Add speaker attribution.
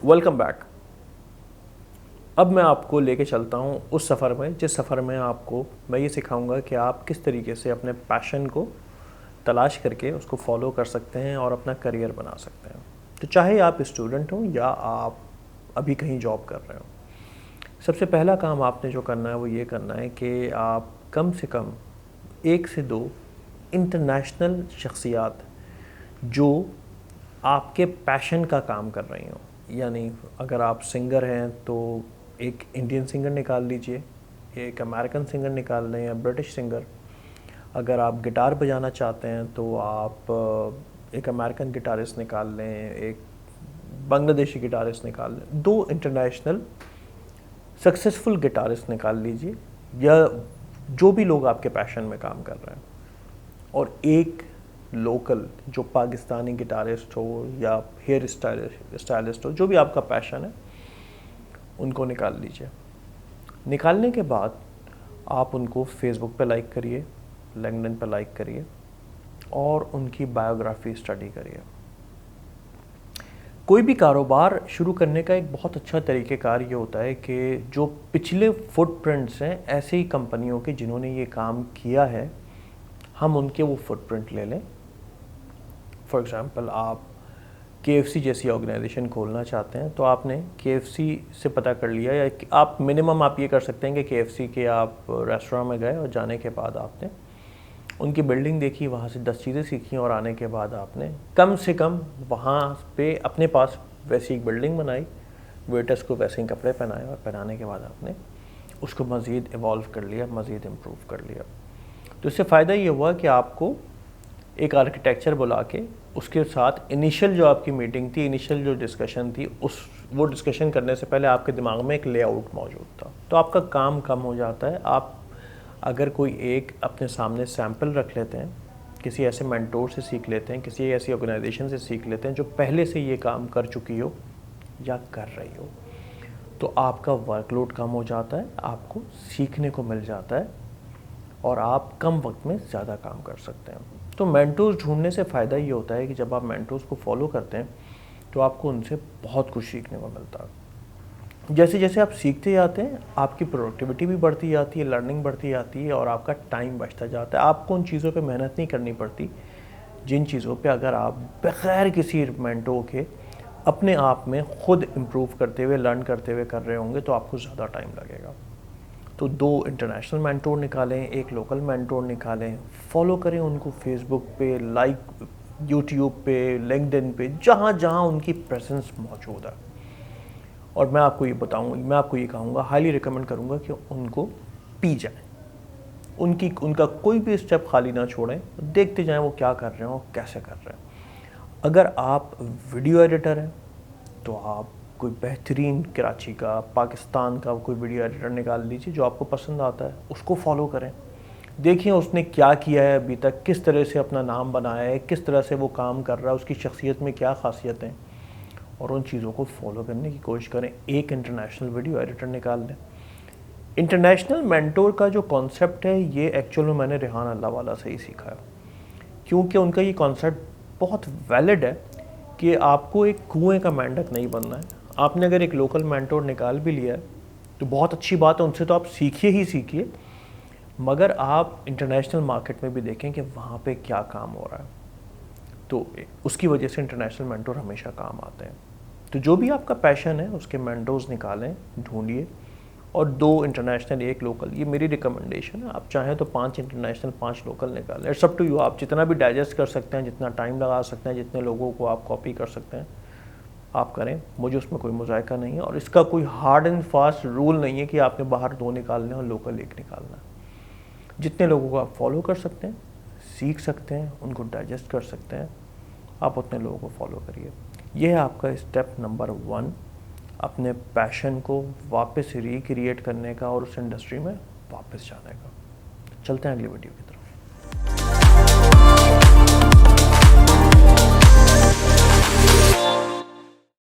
Speaker 1: Welcome back. अब मैं आपको लेके चलता हूँ उस सफ़र में जिस सफ़र में आपको मैं ये सिखाऊंगा कि आप किस तरीके से अपने पैशन को तलाश करके उसको फॉलो कर सकते हैं और अपना करियर बना सकते हैं। तो चाहे आप स्टूडेंट हो या आप अभी कहीं जॉब कर रहे हो, सबसे पहला काम आपने जो करना है वो ये करना है कि आप कम से कम 1 से 2 इंटरनेशनल शख्सियात जो आपके पैशन का काम कर रही हों, यानी अगर आप सिंगर हैं तो एक इंडियन सिंगर निकाल लीजिए, एक अमेरिकन सिंगर निकाल लें या ब्रिटिश सिंगर। अगर आप गिटार बजाना चाहते हैं तो आप एक अमेरिकन गिटारिस्ट निकाल लें, एक बांग्लादेशी गिटारिस्ट निकाल लें। 2 इंटरनेशनल सक्सेसफुल गिटारिस्ट निकाल लीजिए या जो भी लोग आपके पैशन में काम कर रहे हैं, और एक लोकल जो पाकिस्तानी गिटारिस्ट हो या हेयर स्टाइलिस्ट हो, जो भी आपका पैशन है उनको निकाल लीजिए। निकालने के बाद आप उनको फेसबुक पे लाइक करिए, लिंक्डइन पे लाइक करिए और उनकी बायोग्राफी स्टडी करिए। कोई भी कारोबार शुरू करने का एक बहुत अच्छा तरीक़ेकार ये होता है कि जो पिछले फुटप्रिंट्स हैं ऐसी कंपनियों के जिन्होंने ये काम किया है, हम उनके वो फुटप्रिंट ले लें। फॉर एग्ज़ाम्पल, आप KFC जैसी ऑर्गेनाइजेशन खोलना चाहते हैं तो आपने KFC से पता कर लिया, या आप मिनिमम आप ये कर सकते हैं कि KFC के आप रेस्टोरेंट में गए और जाने के बाद आपने उनकी बिल्डिंग देखी, वहाँ से 10 चीज़ें सीखी और आने के बाद आपने कम से कम वहाँ पे अपने पास वैसी एक बिल्डिंग बनाई, वेटर्स को वैसे ही कपड़े पहनाए और पहनाने के बाद आपने उसको मज़ीद इवॉल्व कर लिया, मज़ीद इम्प्रूव कर लिया। तो इससे फ़ायदा ये हुआ कि आपको एक आर्किटेक्चर बुला के उसके साथ इनिशियल जो आपकी मीटिंग थी, इनिशियल जो डिस्कशन थी, वो डिस्कशन करने से पहले आपके दिमाग में एक लेआउट मौजूद था। तो आपका काम कम हो जाता है। आप अगर कोई एक अपने सामने सैंपल रख लेते हैं, किसी ऐसे मेंटोर से सीख लेते हैं, किसी ऐसी ऑर्गेनाइजेशन से सीख लेते हैं जो पहले से ये काम कर चुकी हो या कर रही हो, तो आपका वर्कलोड कम हो जाता है, आपको सीखने को मिल जाता है और आप कम वक्त में ज़्यादा काम कर सकते हैं। तो मेंटोर्स ढूंढने से फ़ायदा ये होता है कि जब आप मेंटोर्स को फॉलो करते हैं तो आपको उनसे बहुत कुछ सीखने को मिलता है। जैसे जैसे आप सीखते जाते हैं आपकी प्रोडक्टिविटी भी बढ़ती जाती है, लर्निंग बढ़ती जाती है और आपका टाइम बचता जाता है। आपको उन चीज़ों पे मेहनत नहीं करनी पड़ती जिन चीज़ों पे अगर आप बग़ैर किसी मेंटोर के अपने आप में खुद इम्प्रूव करते हुए, लर्न करते हुए कर रहे होंगे तो आपको ज़्यादा टाइम लगेगा। तो 2 इंटरनेशनल मेंटोर निकालें, एक लोकल मेंटोर निकालें, फॉलो करें उनको फेसबुक पे, लाइक यूट्यूब पे, लिंक्डइन पे, जहाँ जहाँ उनकी प्रेजेंस मौजूद है। और मैं आपको ये कहूँगा, हाईली रिकमेंड करूँगा कि उनको पी जाएं, उनका कोई भी स्टेप खाली ना छोड़ें, देखते जाएं वो क्या कर रहे हैं और कैसे कर रहे हैं। अगर आप वीडियो एडिटर हैं तो आप कोई बेहतरीन कराची का, पाकिस्तान का कोई वीडियो एडिटर निकाल लीजिए जो आपको पसंद आता है, उसको फॉलो करें। देखिए उसने क्या किया है अभी तक, किस तरह से अपना नाम बनाया है, किस तरह से वो काम कर रहा है, उसकी शख्सियत में क्या खासियतें, और उन चीज़ों को फॉलो करने की कोशिश करें। एक इंटरनेशनल वीडियो एडिटर निकाल लें। इंटरनेशनल मेंटोर का जो कॉन्सेप्ट है ये एक्चुअल में मैंने रेहान अल्लाहवाला से ही सीखा है, क्योंकि उनका ये कॉन्सेप्ट बहुत वैलिड है कि आपको एक कुएं का मेंढक नहीं बनना है। आपने अगर एक लोकल मेंटोर निकाल भी लिया है तो बहुत अच्छी बात है, उनसे तो आप सीखिए ही सीखिए, मगर आप इंटरनेशनल मार्केट में भी देखें कि वहाँ पे क्या काम हो रहा है। तो उसकी वजह से इंटरनेशनल मेंटोर हमेशा काम आते हैं। तो जो भी आपका पैशन है उसके मेंटोर्स निकालें, ढूंढिए, और 2 इंटरनेशनल, 1 लोकल, ये मेरी रिकमेंडेशन है। आप चाहें तो 5 इंटरनेशनल, 5 लोकल निकालें। इट्स अप टू यू, आप जितना भी डाइजेस्ट कर सकते हैं, जितना टाइम लगा सकते हैं, जितने लोगों को आप कॉपी कर सकते हैं आप करें। मुझे उसमें कोई मुज़ायका नहीं है और इसका कोई हार्ड एंड फास्ट रूल नहीं है कि आपने बाहर 2 निकालने और लोकल 1 निकालना है। जितने लोगों को आप फॉलो कर सकते हैं, सीख सकते हैं, उनको डाइजेस्ट कर सकते हैं, आप उतने लोगों को फॉलो करिए। यह है आपका स्टेप नंबर 1, अपने पैशन को वापस रिक्रिएट करने का और उस इंडस्ट्री में वापस जाने का। चलते हैं अगली वीडियो की।